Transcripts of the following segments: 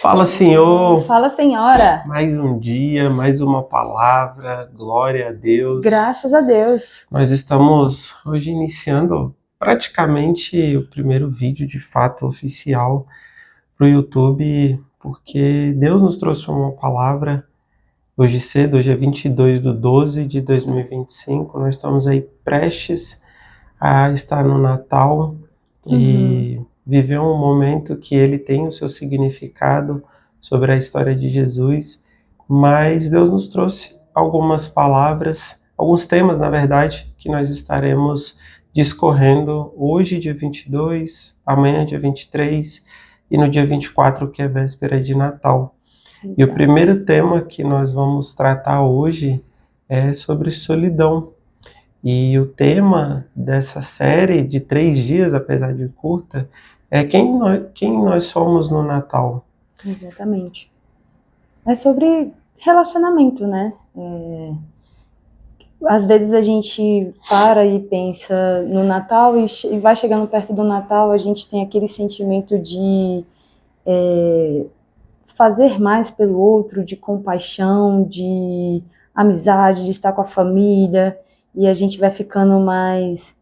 Fala, Senhor. Fala, Senhora. Mais um dia, mais uma palavra. Glória a Deus. Graças a Deus. Nós estamos hoje iniciando praticamente o primeiro vídeo de fato oficial para o YouTube, porque Deus nos trouxe uma palavra hoje cedo, hoje é 22/12/2025. Nós estamos aí prestes a estar no Natal e viver um momento que ele tem o seu significado sobre a história de Jesus, mas Deus nos trouxe algumas palavras, alguns temas, na verdade, que nós estaremos discorrendo hoje, dia 22, amanhã, dia 23, e no dia 24, que é véspera de Natal. E o primeiro tema que nós vamos tratar hoje é sobre solidão. E o tema dessa série de 3 dias, apesar de curta, é quem nós somos no Natal. Exatamente. É sobre relacionamento, né? Às vezes a gente para e pensa no Natal e vai chegando perto do Natal, a gente tem aquele sentimento de fazer mais pelo outro, de compaixão, de amizade, de estar com a família, e a gente vai ficando mais,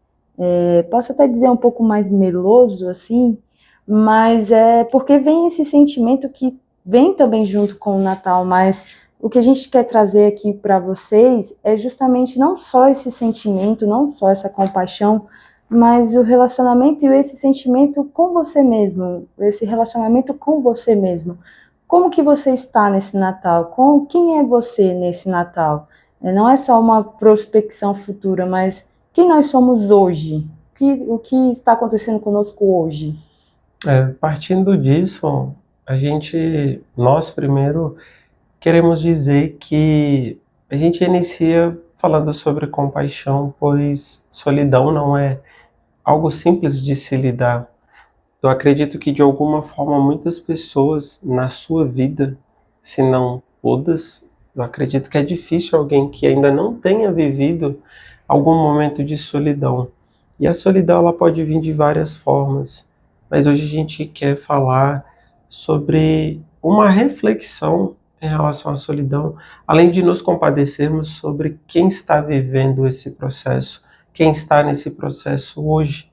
posso até dizer um pouco mais meloso, assim, mas é porque vem esse sentimento que vem também junto com o Natal, mas o que a gente quer trazer aqui para vocês é justamente não só esse sentimento, não só essa compaixão, mas o relacionamento e esse sentimento com você mesmo, esse relacionamento com você mesmo. Como que você está nesse Natal? Quem é você nesse Natal? Não é só uma prospecção futura, mas quem nós somos hoje? O que está acontecendo conosco hoje? Partindo disso, nós primeiro queremos dizer que a gente inicia falando sobre compaixão, pois solidão não é algo simples de se lidar. Eu acredito que de alguma forma muitas pessoas na sua vida, se não todas, eu acredito que é difícil alguém que ainda não tenha vivido algum momento de solidão. E a solidão ela pode vir de várias formas, mas hoje a gente quer falar sobre uma reflexão em relação à solidão, além de nos compadecermos sobre quem está vivendo esse processo, quem está nesse processo hoje,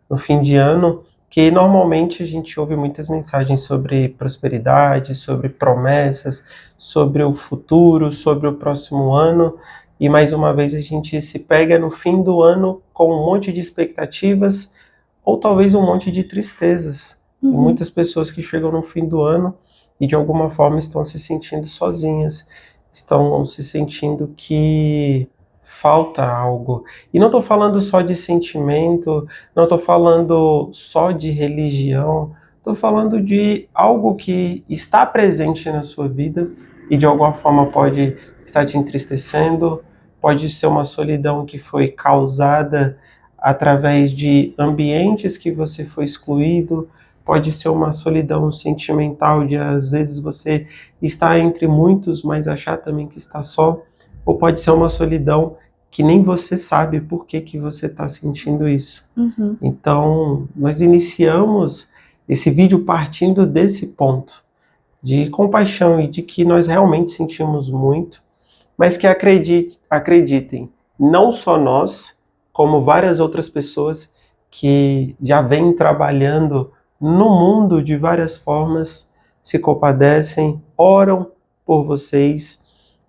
no fim de ano, que normalmente a gente ouve muitas mensagens sobre prosperidade, sobre promessas, sobre o futuro, sobre o próximo ano, e mais uma vez a gente se pega no fim do ano com um monte de expectativas ou talvez um monte de tristezas. Tem muitas pessoas que chegam no fim do ano e de alguma forma estão se sentindo sozinhas, estão se sentindo que falta algo. E não estou falando só de sentimento, não estou falando só de religião, estou falando de algo que está presente na sua vida e de alguma forma pode estar te entristecendo, pode ser uma solidão que foi causada através de ambientes que você foi excluído, pode ser uma solidão sentimental de às vezes você estar entre muitos, mas achar também que está só, ou pode ser uma solidão que nem você sabe por que você está sentindo isso. Então, nós iniciamos esse vídeo partindo desse ponto de compaixão e de que nós realmente sentimos muito, mas que acreditem, não só nós, como várias outras pessoas que já vêm trabalhando no mundo de várias formas, se compadecem, oram por vocês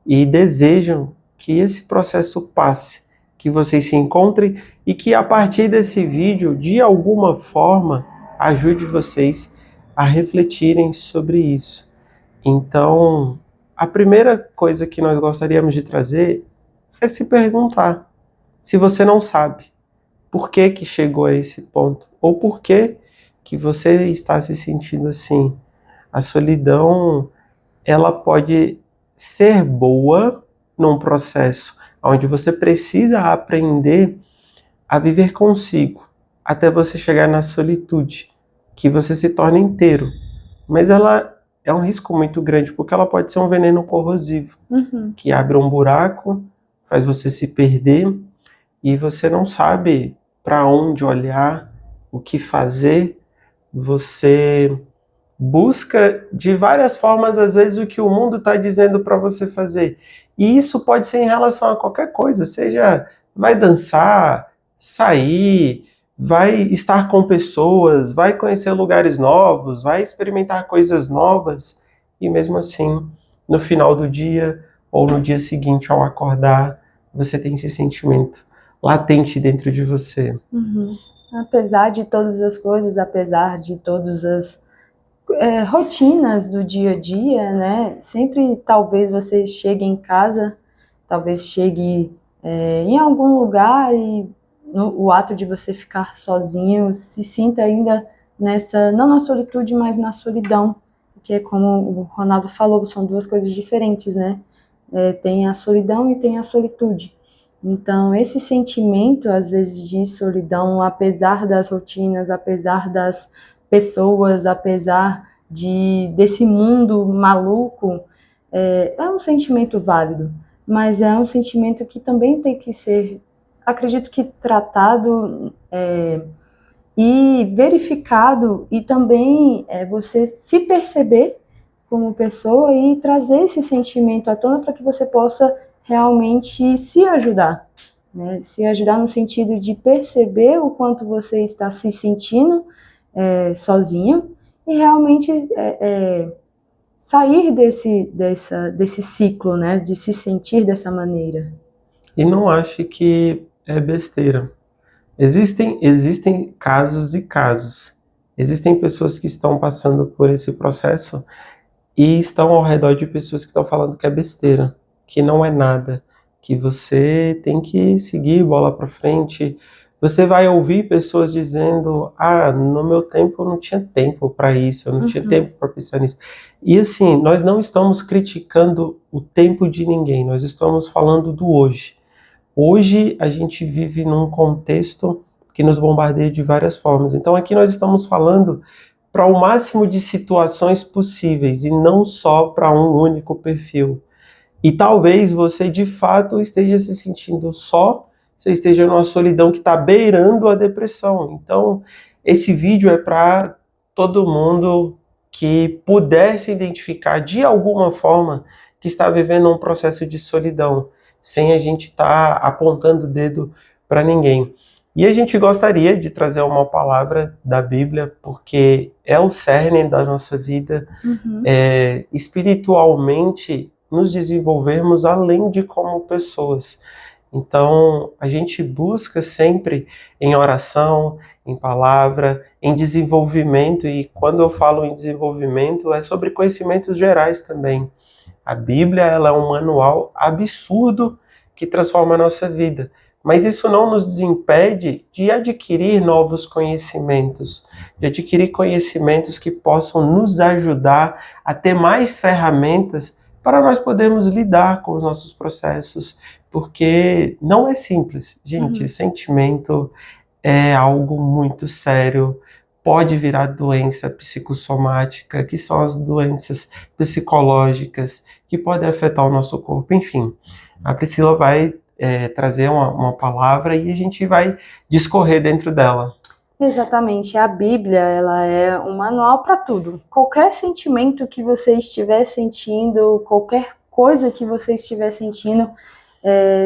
e desejam que esse processo passe, que vocês se encontrem e que a partir desse vídeo, de alguma forma, ajude vocês a refletirem sobre isso. Então, a primeira coisa que nós gostaríamos de trazer é se perguntar, se você não sabe, por que que chegou a esse ponto? Ou por que que você está se sentindo assim? A solidão, ela pode ser boa num processo onde você precisa aprender a viver consigo, até você chegar na solitude, que você se torna inteiro. Mas ela é um risco muito grande, porque ela pode ser um veneno corrosivo, que abre um buraco, faz você se perder, e você não sabe para onde olhar, o que fazer, você busca de várias formas, às vezes, o que o mundo está dizendo para você fazer. E isso pode ser em relação a qualquer coisa, seja vai dançar, sair, vai estar com pessoas, vai conhecer lugares novos, vai experimentar coisas novas, e mesmo assim, no final do dia ou no dia seguinte, ao acordar, você tem esse sentimento latente dentro de você. Uhum. Apesar de todas as coisas, apesar de todas as rotinas do dia a dia, né? Sempre talvez você chegue em casa, talvez chegue em algum lugar e o ato de você ficar sozinho se sinta ainda nessa, não na solitude, mas na solidão, porque como o Ronaldo falou, são duas coisas diferentes, né? Tem a solidão e tem a solitude. Então, esse sentimento, às vezes, de solidão, apesar das rotinas, apesar das pessoas, apesar desse mundo maluco, é um sentimento válido, mas é um sentimento que também tem que ser, acredito que tratado e verificado, e também você se perceber como pessoa e trazer esse sentimento à tona para que você possa realmente se ajudar, né? Se ajudar no sentido de perceber o quanto você está se sentindo sozinho e realmente sair desse ciclo, né? De se sentir dessa maneira. E não ache que é besteira. Existem casos e casos. Existem pessoas que estão passando por esse processo e estão ao redor de pessoas que estão falando que é besteira, que não é nada, que você tem que seguir bola para frente. Você vai ouvir pessoas dizendo: ah, no meu tempo eu não tinha tempo para isso, eu não tinha tempo para pensar nisso. E assim, nós não estamos criticando o tempo de ninguém, nós estamos falando do hoje. Hoje a gente vive num contexto que nos bombardeia de várias formas. Então aqui nós estamos falando para o máximo de situações possíveis e não só para um único perfil. E talvez você de fato esteja se sentindo só, você esteja numa solidão que está beirando a depressão. Então esse vídeo é para todo mundo que puder se identificar de alguma forma que está vivendo um processo de solidão, sem a gente estar apontando o dedo para ninguém. E a gente gostaria de trazer uma palavra da Bíblia, porque é o cerne da nossa vida, espiritualmente nos desenvolvermos além de como pessoas. Então, a gente busca sempre em oração, em palavra, em desenvolvimento, e quando eu falo em desenvolvimento, é sobre conhecimentos gerais também. A Bíblia, ela é um manual absurdo que transforma a nossa vida. Mas isso não nos desimpede de adquirir novos conhecimentos, de adquirir conhecimentos que possam nos ajudar a ter mais ferramentas para nós podermos lidar com os nossos processos, porque não é simples. Gente, sentimento é algo muito sério, pode virar doença psicossomática, que são as doenças psicológicas, que podem afetar o nosso corpo, enfim. A Priscila vai trazer uma palavra e a gente vai discorrer dentro dela. Exatamente, a Bíblia, ela é um manual para tudo. Qualquer sentimento que você estiver sentindo, qualquer coisa que você estiver sentindo,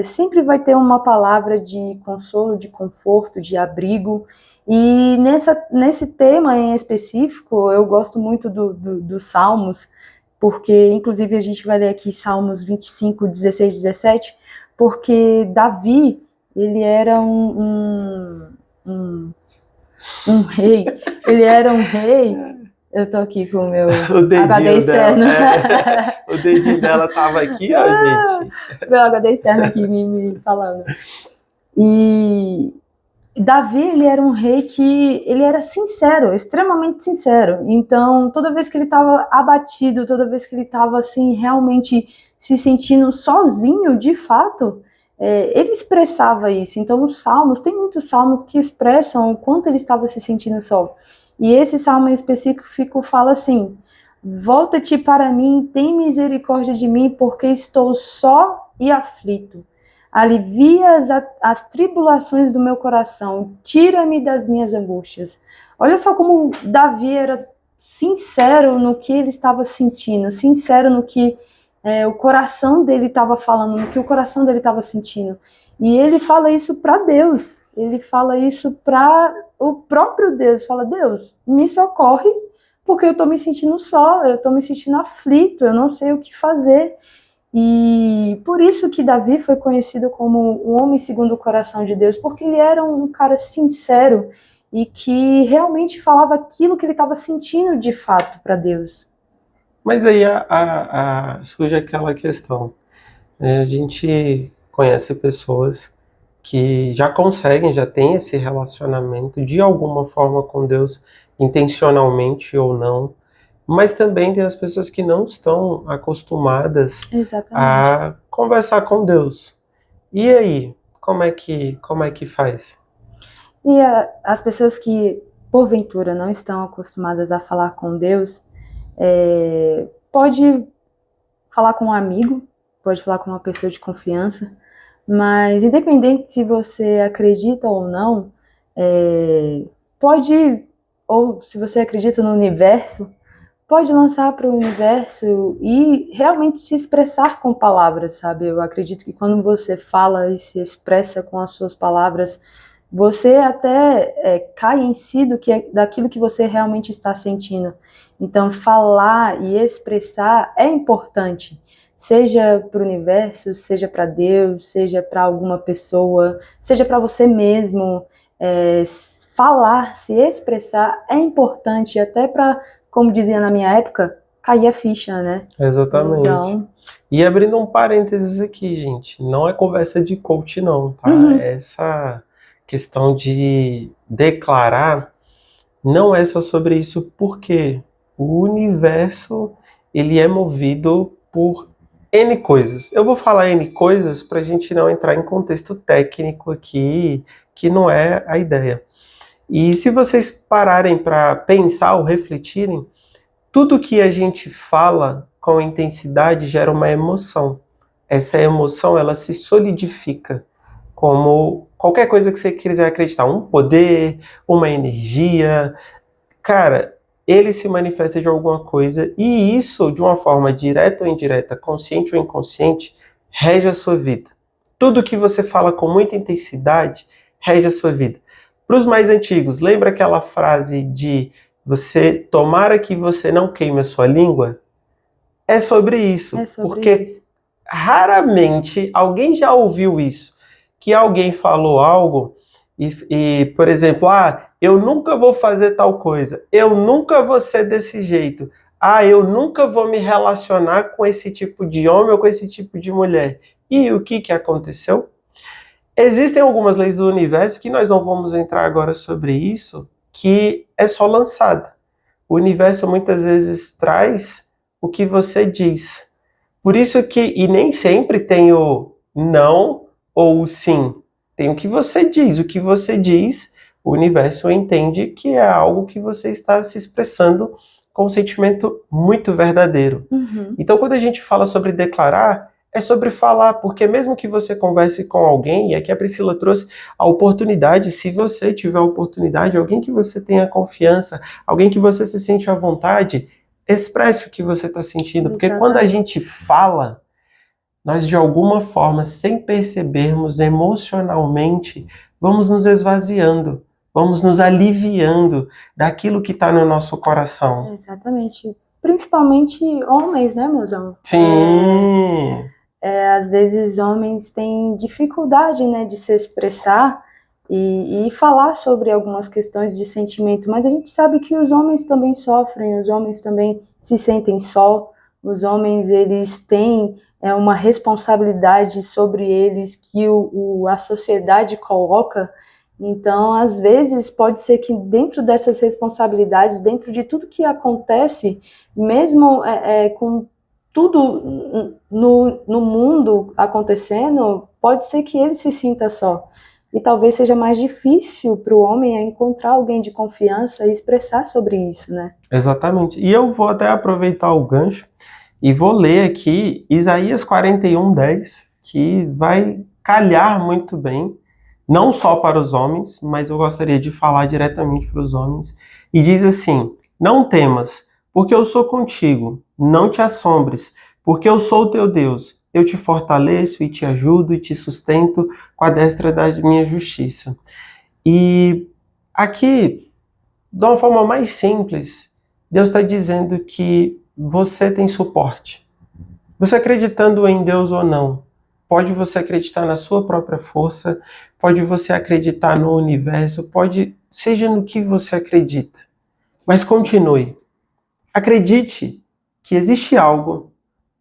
sempre vai ter uma palavra de consolo, de conforto, de abrigo. E nesse tema em específico, eu gosto muito dos Salmos, porque inclusive a gente vai ler aqui Salmos 25, 16, 17, porque Davi, ele era um rei, ele era um rei. Eu tô aqui com o meu HD externo. O dedinho dela tava aqui, ó, gente. Meu HD externo aqui me falando. E Davi, ele era um rei que ele era sincero, extremamente sincero. Então, toda vez que ele estava abatido, toda vez que ele estava assim, realmente se sentindo sozinho, de fato, ele expressava isso. Então, os salmos, tem muitos salmos que expressam o quanto ele estava se sentindo só. E esse salmo em específico fala assim: volta-te para mim, tem misericórdia de mim, porque estou só e aflito. Alivia as tribulações do meu coração, tira-me das minhas angústias. Olha só como Davi era sincero no que ele estava sentindo, sincero no que o coração dele estava falando, no que o coração dele estava sentindo. E ele fala isso para Deus, ele fala isso para o próprio Deus, fala: Deus, me socorre, porque eu estou me sentindo só, eu estou me sentindo aflito, eu não sei o que fazer. E por isso que Davi foi conhecido como um homem segundo o coração de Deus, porque ele era um cara sincero e que realmente falava aquilo que ele estava sentindo de fato para Deus. Mas aí surge aquela questão. A gente conhece pessoas que já conseguem, já têm esse relacionamento de alguma forma com Deus, intencionalmente ou não, mas também tem as pessoas que não estão acostumadas a conversar com Deus. E aí, como é que faz? E as pessoas que, porventura, não estão acostumadas a falar com Deus, pode falar com um amigo, pode falar com uma pessoa de confiança, mas independente se você acredita ou não, ou se você acredita no universo, pode lançar para o universo e realmente se expressar com palavras, sabe? Eu acredito que quando você fala e se expressa com as suas palavras, você até cai em si daquilo que você realmente está sentindo. Então, falar e expressar é importante, seja para o universo, seja para Deus, seja para alguma pessoa, seja para você mesmo. Falar, se expressar é importante, até para, como dizia na minha época, cair a ficha, né? Exatamente. Então... E abrindo um parênteses aqui, gente, não é conversa de coach não, tá? Essa questão de declarar não é só sobre isso, porque o universo, ele é movido por N coisas. Eu vou falar N coisas para a gente não entrar em contexto técnico aqui, que não é a ideia. E se vocês pararem para pensar ou refletirem, tudo que a gente fala com intensidade gera uma emoção. Essa emoção, ela se solidifica como qualquer coisa que você quiser acreditar, um poder, uma energia. Cara, ele se manifesta de alguma coisa e isso, de uma forma direta ou indireta, consciente ou inconsciente, rege a sua vida. Tudo que você fala com muita intensidade rege a sua vida. Para os mais antigos, lembra aquela frase de tomara que você não queime a sua língua? É sobre isso, porque raramente alguém já ouviu isso, que alguém falou algo e, por exemplo, eu nunca vou fazer tal coisa, eu nunca vou ser desse jeito, eu nunca vou me relacionar com esse tipo de homem ou com esse tipo de mulher. E o que aconteceu? Existem algumas leis do universo que nós não vamos entrar agora sobre isso, que é só lançada. O universo muitas vezes traz o que você diz. Por isso e nem sempre tem o não ou o sim. Tem o que você diz. O que você diz, o universo entende que é algo que você está se expressando com um sentimento muito verdadeiro. Então, quando a gente fala sobre declarar, é sobre falar, porque mesmo que você converse com alguém, e aqui a Priscila trouxe a oportunidade, se você tiver a oportunidade, alguém que você tenha confiança, alguém que você se sente à vontade, expresse o que você está sentindo, porque quando a gente fala, nós de alguma forma, sem percebermos emocionalmente, vamos nos esvaziando, vamos nos aliviando daquilo que está no nosso coração. Exatamente. Principalmente homens, né, mozão? Sim! Às vezes homens têm dificuldade, né, de se expressar e falar sobre algumas questões de sentimento, mas a gente sabe que os homens também sofrem, os homens também se sentem só, os homens, eles têm uma responsabilidade sobre eles que a sociedade coloca. Então, às vezes, pode ser que dentro dessas responsabilidades, dentro de tudo que acontece, mesmo com tudo no mundo acontecendo, pode ser que ele se sinta só. E talvez seja mais difícil para o homem encontrar alguém de confiança e expressar sobre isso, né? Exatamente. E eu vou até aproveitar o gancho e vou ler aqui Isaías 41:10, que vai calhar muito bem, não só para os homens, mas eu gostaria de falar diretamente para os homens. E diz assim: Não temas, porque eu sou contigo. Não te assombres, porque eu sou o teu Deus. Eu te fortaleço e te ajudo e te sustento com a destra da minha justiça. E aqui, de uma forma mais simples, Deus está dizendo que você tem suporte. Você acreditando em Deus ou não, pode você acreditar na sua própria força, pode você acreditar no universo, pode, seja no que você acredita. Mas continue. Acredite que existe algo.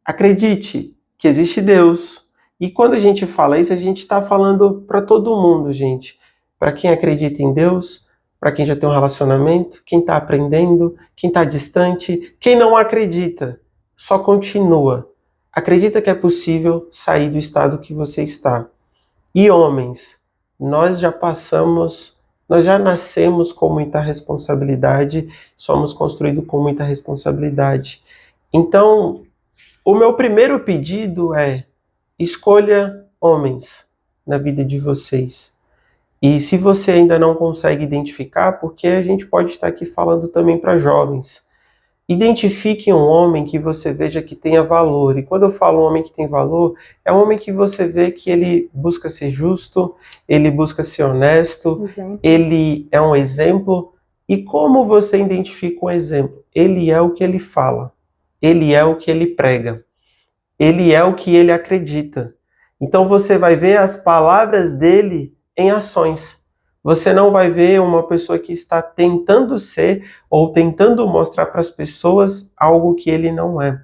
Acredite que existe Deus. E quando a gente fala isso, a gente está falando para todo mundo, gente. Para quem acredita em Deus, para quem já tem um relacionamento, quem está aprendendo, quem está distante, quem não acredita. Só continua. Acredita que é possível sair do estado que você está. E homens, nós já nascemos com muita responsabilidade, somos construídos com muita responsabilidade. Então, o meu primeiro pedido é: escolha homens na vida de vocês. E se você ainda não consegue identificar, porque a gente pode estar aqui falando também para jovens, identifique um homem que você veja que tenha valor. E quando eu falo um homem que tem valor, é um homem que você vê que ele busca ser justo, ele busca ser honesto, ele é um exemplo. E como você identifica um exemplo? Ele é o que ele fala, ele é o que ele prega, ele é o que ele acredita. Então você vai ver as palavras dele em ações. Você não vai ver uma pessoa que está tentando ser ou tentando mostrar para as pessoas algo que ele não é.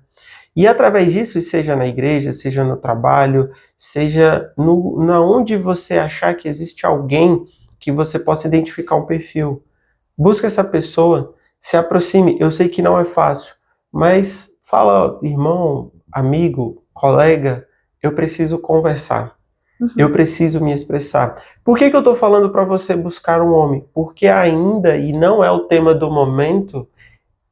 E através disso, seja na igreja, seja no trabalho, seja na onde você achar que existe alguém que você possa identificar um perfil. Busca essa pessoa, se aproxime. Eu sei que não é fácil, mas fala, irmão, amigo, colega, eu preciso conversar. Eu preciso me expressar. Por que eu estou falando para você buscar um homem? Porque ainda, e não é o tema do momento,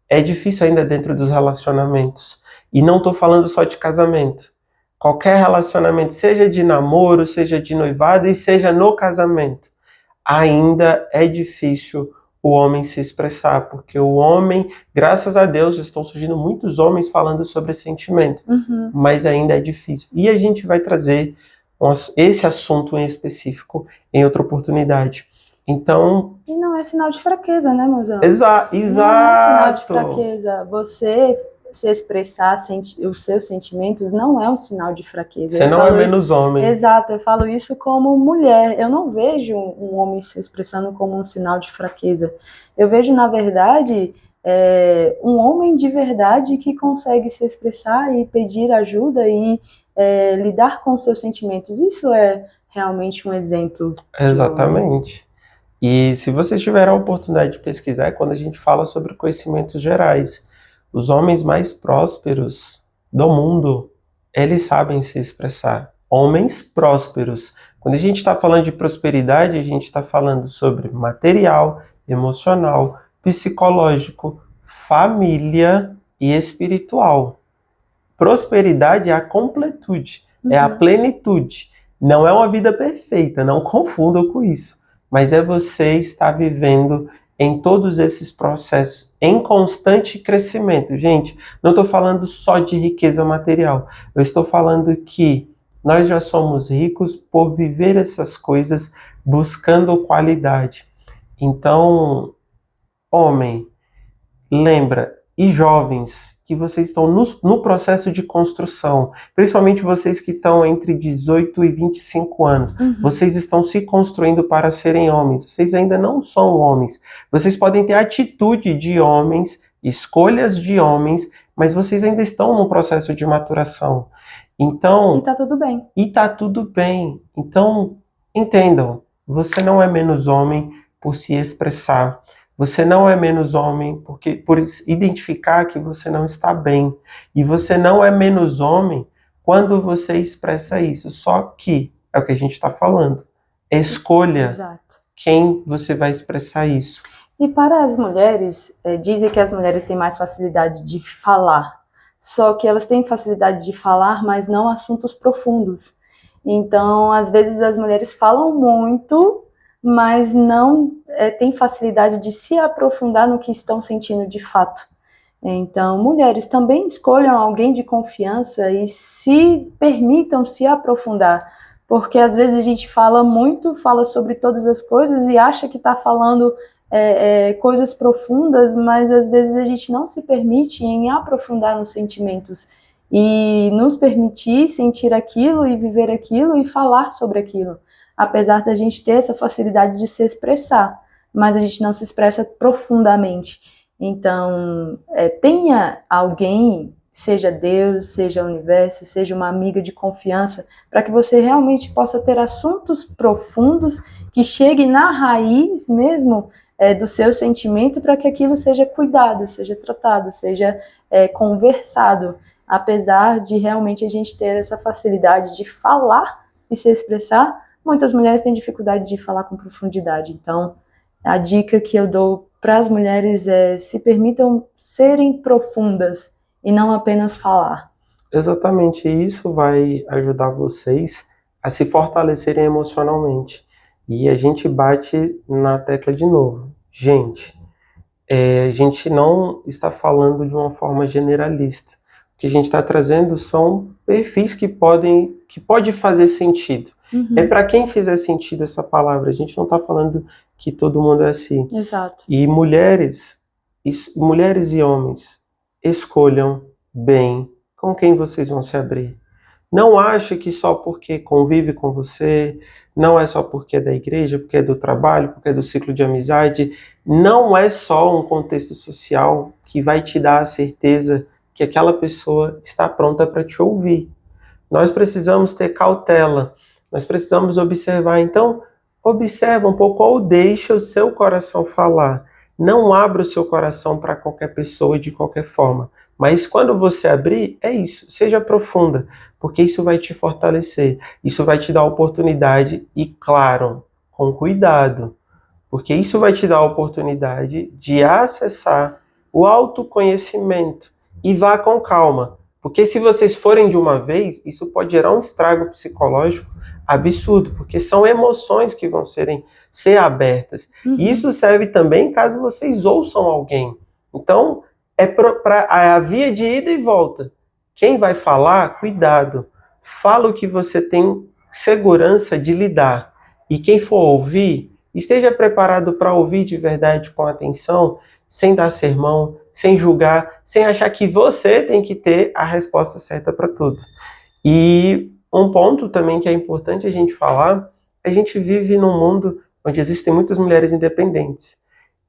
é difícil ainda dentro dos relacionamentos. E não estou falando só de casamento. Qualquer relacionamento, seja de namoro, seja de noivado e seja no casamento, ainda é difícil o homem se expressar, porque o homem, graças a Deus, estão surgindo muitos homens falando sobre sentimento, mas ainda é difícil. E a gente vai trazer esse assunto em específico em outra oportunidade. Então... E não é sinal de fraqueza, né, Mozão? Exato. Não é sinal de fraqueza. Você se expressar os seus sentimentos não é um sinal de fraqueza. Você não é menos homem. Exato, eu falo isso como mulher. Eu não vejo um homem se expressando como um sinal de fraqueza. Eu vejo, na verdade, um homem de verdade que consegue se expressar e pedir ajuda e lidar com seus sentimentos. Isso é realmente um exemplo. Exatamente. E se vocês tiverem a oportunidade de pesquisar, é quando a gente fala sobre conhecimentos gerais. Os homens mais prósperos do mundo, eles sabem se expressar. Homens prósperos. Quando a gente está falando de prosperidade, a gente está falando sobre material, emocional, psicológico, família e espiritual. Prosperidade é a completude, é a plenitude. Não é uma vida perfeita, não confundam com isso. Mas é você estar vivendo em todos esses processos, em constante crescimento. Gente, não estou falando só de riqueza material. Eu estou falando que nós já somos ricos por viver essas coisas buscando qualidade. Então, homem, lembra, e jovens, que vocês estão no processo de construção, principalmente vocês que estão entre 18 e 25 anos, vocês estão se construindo para serem homens, vocês ainda não são homens, vocês podem ter atitude de homens, escolhas de homens, mas vocês ainda estão no processo de maturação. Então, e tá tudo bem. E tá tudo bem. Então, entendam, você não é menos homem por se expressar. Você não é menos homem por identificar que você não está bem. E você não é menos homem quando você expressa isso. Só que, é o que a gente está falando, escolha quem você vai expressar isso. E para as mulheres, dizem que as mulheres têm mais facilidade de falar. Só que elas têm facilidade de falar, mas não assuntos profundos. Então, às vezes as mulheres falam muito, mas não tem facilidade de se aprofundar no que estão sentindo de fato. Então, mulheres, também escolham alguém de confiança e se permitam se aprofundar, porque às vezes a gente fala muito, fala sobre todas as coisas e acha que está falando coisas profundas, mas às vezes a gente não se permite em aprofundar nos sentimentos e nos permitir sentir aquilo e viver aquilo e falar sobre aquilo, apesar da gente ter essa facilidade de se expressar, mas a gente não se expressa profundamente. Então, tenha alguém, seja Deus, seja o universo, seja uma amiga de confiança, para que você realmente possa ter assuntos profundos que cheguem na raiz mesmo do seu sentimento, para que aquilo seja cuidado, seja tratado, seja conversado, apesar de realmente a gente ter essa facilidade de falar e se expressar. Muitas mulheres têm dificuldade de falar com profundidade. Então, a dica que eu dou para as mulheres é: se permitam serem profundas e não apenas falar. Exatamente, e isso vai ajudar vocês a se fortalecerem emocionalmente. E a gente bate na tecla de novo. Gente, a gente não está falando de uma forma generalista. O que a gente está trazendo são perfis que pode fazer sentido. É para quem fizer sentido essa palavra. A gente não está falando que todo mundo é assim. Exato. E mulheres e homens, escolham bem com quem vocês vão se abrir. Não ache que só porque convive com você, não é só porque é da igreja, porque é do trabalho, porque é do ciclo de amizade, não é só um contexto social que vai te dar a certeza que aquela pessoa está pronta para te ouvir. Nós precisamos ter cautela, nós precisamos observar. Então, observa um pouco ou deixa o seu coração falar. Não abra o seu coração para qualquer pessoa de qualquer forma. Mas quando você abrir, é isso, seja profunda, porque isso vai te fortalecer, isso vai te dar oportunidade e, claro, com cuidado, porque isso vai te dar a oportunidade de acessar o autoconhecimento e vá com calma, porque se vocês forem de uma vez, isso pode gerar um estrago psicológico absurdo, porque são emoções que vão ser abertas. E isso serve também caso vocês ouçam alguém. Então, a via de ida e volta. Quem vai falar, cuidado. Fala o que você tem segurança de lidar. E quem for ouvir, esteja preparado para ouvir de verdade, com atenção, sem dar sermão, sem julgar, sem achar que você tem que ter a resposta certa para tudo. E um ponto também que é importante a gente falar, a gente vive num mundo onde existem muitas mulheres independentes.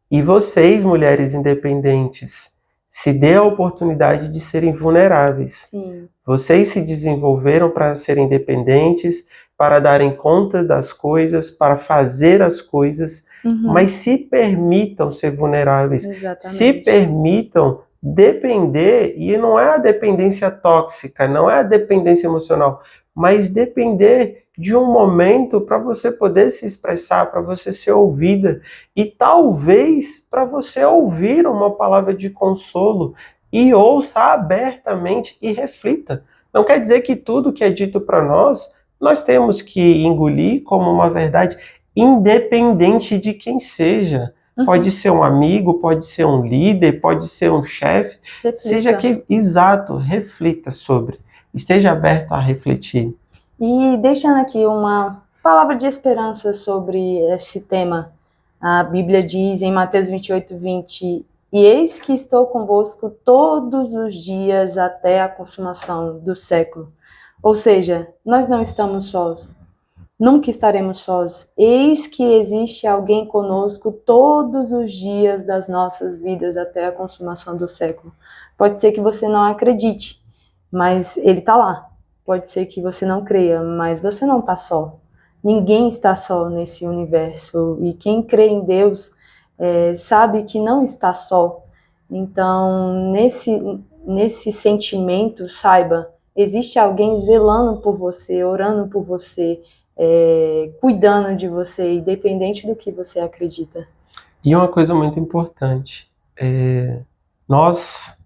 E vocês, mulheres independentes, se dê a oportunidade de serem vulneráveis. Sim. Vocês se desenvolveram para serem independentes, para darem conta das coisas, para fazer as coisas, mas se permitam ser vulneráveis. Exatamente. Se permitam depender, e não é a dependência tóxica, não é a dependência emocional, mas depender de um momento para você poder se expressar, para você ser ouvida e talvez para você ouvir uma palavra de consolo e ouça abertamente e reflita. Não quer dizer que tudo que é dito para nós temos que engolir como uma verdade, independente de quem seja. Pode ser um amigo, pode ser um líder, pode ser um chefe, seja que exato, reflita sobre, esteja aberto a refletir. E deixando aqui uma palavra de esperança sobre esse tema, a Bíblia diz em Mateus 28:20: e eis que estou convosco todos os dias até a consumação do século. Ou seja, nós não estamos sós. Nunca estaremos sós. Eis que existe alguém conosco todos os dias das nossas vidas até a consumação do século. Pode ser que você não acredite, mas ele está lá. Pode ser que você não creia, mas você não está só. Ninguém está só nesse universo. E quem crê em Deus sabe que não está só. Então, nesse sentimento, saiba, existe alguém zelando por você, orando por você, cuidando de você, independente do que você acredita. E uma coisa muito importante, nós,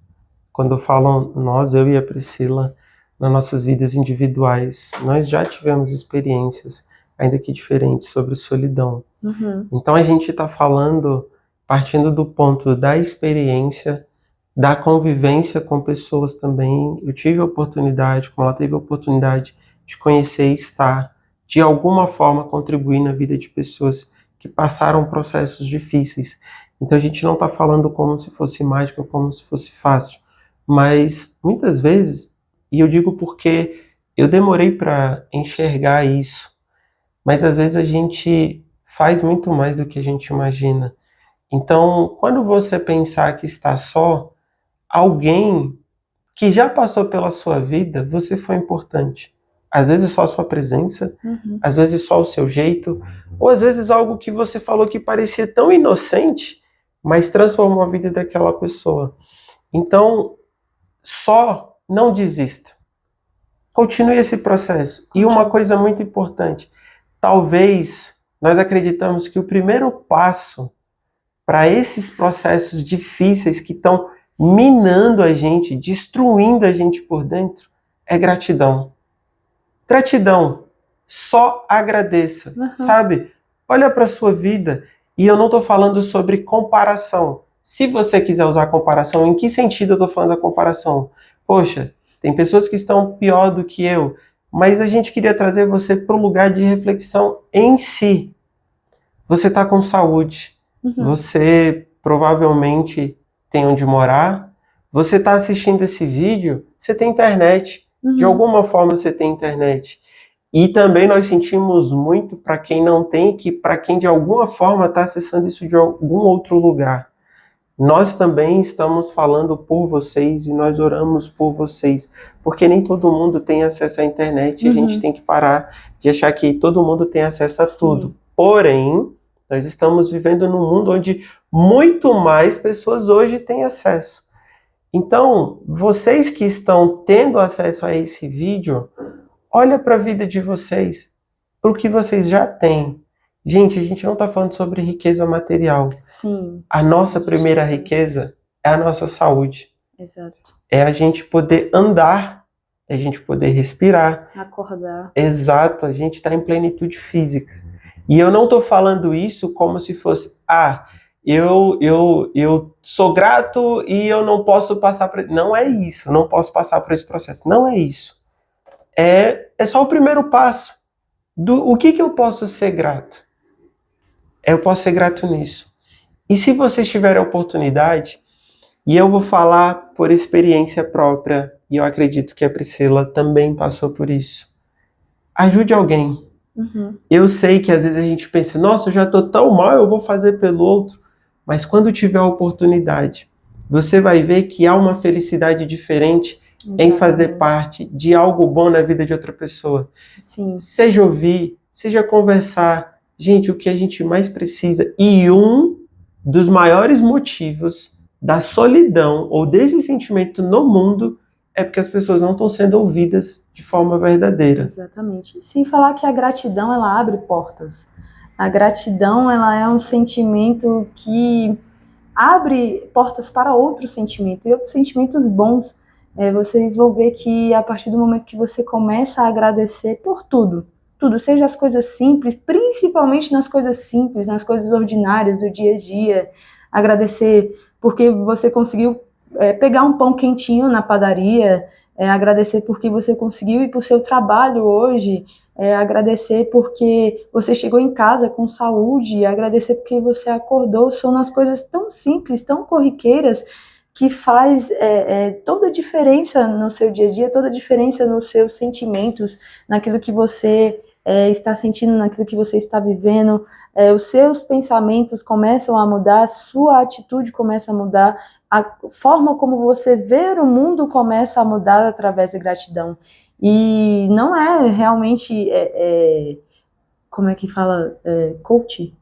quando falam nós, eu e a Priscila, nas nossas vidas individuais, nós já tivemos experiências, ainda que diferente, sobre solidão. Uhum. Então a gente está falando, partindo do ponto da experiência, da convivência com pessoas também. Eu tive a oportunidade, como ela teve a oportunidade de conhecer e estar, de alguma forma, contribuir na vida de pessoas que passaram processos difíceis. Então a gente não está falando como se fosse mágica, como se fosse fácil, mas muitas vezes, e eu digo porque eu demorei para enxergar isso, mas às vezes a gente faz muito mais do que a gente imagina. Então, quando você pensar que está só, alguém que já passou pela sua vida, você foi importante. Às vezes só a sua presença, às vezes só o seu jeito, ou às vezes algo que você falou que parecia tão inocente, mas transformou a vida daquela pessoa. Então, só não desista. Continue esse processo. E uma coisa muito importante, talvez nós acreditamos que o primeiro passo para esses processos difíceis que estão minando a gente, destruindo a gente por dentro, é gratidão. Gratidão. Só agradeça, sabe? Olha para a sua vida. E eu não estou falando sobre comparação. Se você quiser usar comparação, em que sentido eu estou falando da comparação? Poxa, tem pessoas que estão pior do que eu, mas a gente queria trazer você para o lugar de reflexão em si. Você está com saúde, você provavelmente tem onde morar, você está assistindo esse vídeo, você tem internet, de alguma forma você tem internet. E também nós sentimos muito para quem não tem, que para quem de alguma forma está acessando isso de algum outro lugar. Nós também estamos falando por vocês e nós oramos por vocês, porque nem todo mundo tem acesso à internet e a gente tem que parar de achar que todo mundo tem acesso a tudo. Porém, nós estamos vivendo num mundo onde muito mais pessoas hoje têm acesso. Então, vocês que estão tendo acesso a esse vídeo, olha para a vida de vocês, para o que vocês já têm. Gente, a gente não está falando sobre riqueza material. Sim. A nossa primeira riqueza é a nossa saúde. Exato. É a gente poder andar, é a gente poder respirar. Acordar. Exato, a gente está em plenitude física. E eu não estou falando isso como se fosse, eu sou grato e eu não posso passar por... Não é isso, não posso passar por esse processo. Não é isso. É só o primeiro passo. O que eu posso ser grato? Eu posso ser grato nisso. E se vocês tiverem a oportunidade, e eu vou falar por experiência própria, e eu acredito que a Priscila também passou por isso, ajude alguém. Eu sei que às vezes a gente pensa, nossa, eu já estou tão mal, eu vou fazer pelo outro. Mas quando tiver a oportunidade, você vai ver que há uma felicidade diferente em fazer parte de algo bom na vida de outra pessoa. Sim. Seja ouvir, seja conversar. Gente, o que a gente mais precisa, e um dos maiores motivos da solidão ou desse sentimento no mundo é porque as pessoas não estão sendo ouvidas de forma verdadeira. Exatamente. Sem falar que a gratidão, ela abre portas. A gratidão, ela é um sentimento que abre portas para outros sentimentos, e outros sentimentos bons. Vocês vão ver que a partir do momento que você começa a agradecer por tudo, seja as coisas simples, principalmente nas coisas simples, nas coisas ordinárias do dia a dia, agradecer porque você conseguiu pegar um pão quentinho na padaria, agradecer porque você conseguiu ir para o seu trabalho hoje, agradecer porque você chegou em casa com saúde, agradecer porque você acordou. São as coisas tão simples, tão corriqueiras, que faz toda a diferença no seu dia a dia, toda a diferença nos seus sentimentos, naquilo que você está sentindo, naquilo que você está vivendo. Os seus pensamentos começam a mudar, a sua atitude começa a mudar, a forma como você vê o mundo começa a mudar através da gratidão. E não é realmente, como é que fala, coach?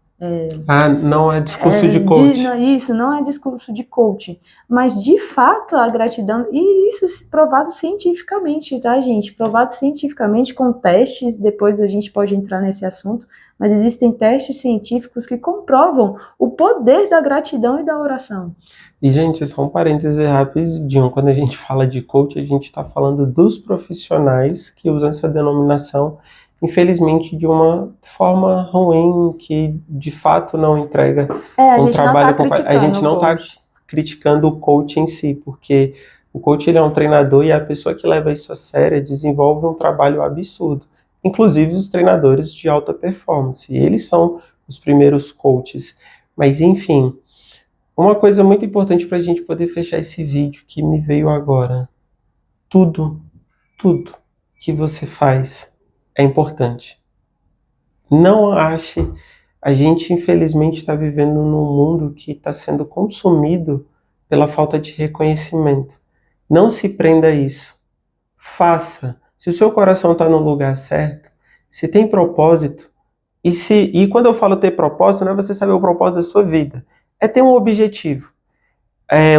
Não é discurso de coach. Isso, não é discurso de coach, mas de fato a gratidão, e isso provado cientificamente, tá, gente? Provado cientificamente com testes, depois a gente pode entrar nesse assunto, mas existem testes científicos que comprovam o poder da gratidão e da oração. E, gente, só um parêntese rapidinho, quando a gente fala de coach, a gente está falando dos profissionais que usam essa denominação, infelizmente, de uma forma ruim, que de fato não entrega A um gente não trabalho tá a gente criticando o não está coach. criticando o coach em si, porque o coach ele é um treinador e a pessoa que leva isso a sério desenvolve um trabalho absurdo. Inclusive os treinadores de alta performance, eles são os primeiros coaches. Mas enfim, uma coisa muito importante para a gente poder fechar esse vídeo que me veio agora. Tudo, tudo que você faz é importante. Não ache. A gente, infelizmente, está vivendo num mundo que está sendo consumido pela falta de reconhecimento. Não se prenda a isso. Faça. Se o seu coração está no lugar certo, se tem propósito, e quando eu falo ter propósito, não é você saber o propósito da sua vida, é ter um objetivo.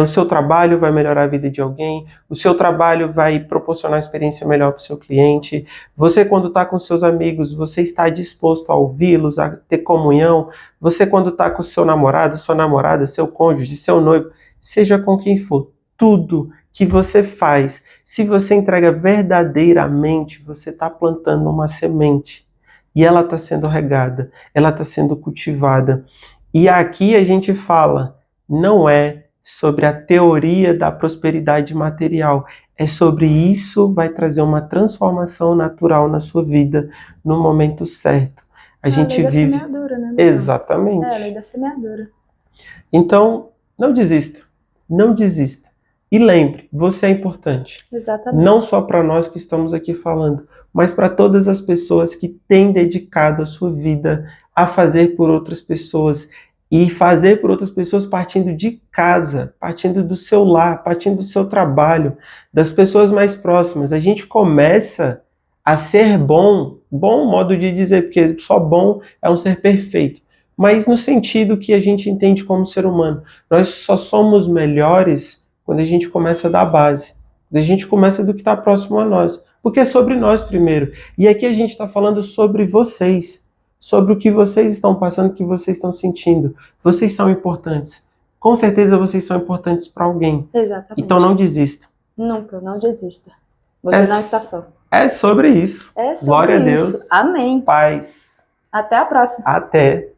O seu trabalho vai melhorar a vida de alguém, o seu trabalho vai proporcionar uma experiência melhor para o seu cliente. Você, quando está com seus amigos, você está disposto a ouvi-los, a ter comunhão. Você, quando está com seu namorado, sua namorada, seu cônjuge, seu noivo, seja com quem for, tudo que você faz, se você entrega verdadeiramente, você está plantando uma semente. E ela está sendo regada, ela está sendo cultivada. E aqui a gente fala, não é sobre a teoria da prosperidade material. É sobre isso vai trazer uma transformação natural na sua vida no momento certo. A É a gente lei da vive semeadura, né, Daniel? exatamente. É a lei da semeadura. Então, não desista. Não desista. E lembre, você é importante. Exatamente. Não só para nós que estamos aqui falando, mas para todas as pessoas que têm dedicado a sua vida a fazer por outras pessoas e fazer por outras pessoas partindo de casa, partindo do seu lar, partindo do seu trabalho, das pessoas mais próximas. A gente começa a ser bom, bom modo de dizer, porque só bom é um ser perfeito, mas no sentido que a gente entende como ser humano. Nós só somos melhores quando a gente começa da base, quando a gente começa do que está próximo a nós, porque é sobre nós primeiro. E aqui a gente está falando sobre vocês, sobre o que vocês estão passando, o que vocês estão sentindo. Vocês são importantes. Com certeza vocês são importantes para alguém. Exatamente. Então não desista. Nunca, não desista. Você não está só. É sobre isso. É sobre Glória isso. a Deus. Amém. Paz. Até a próxima. Até.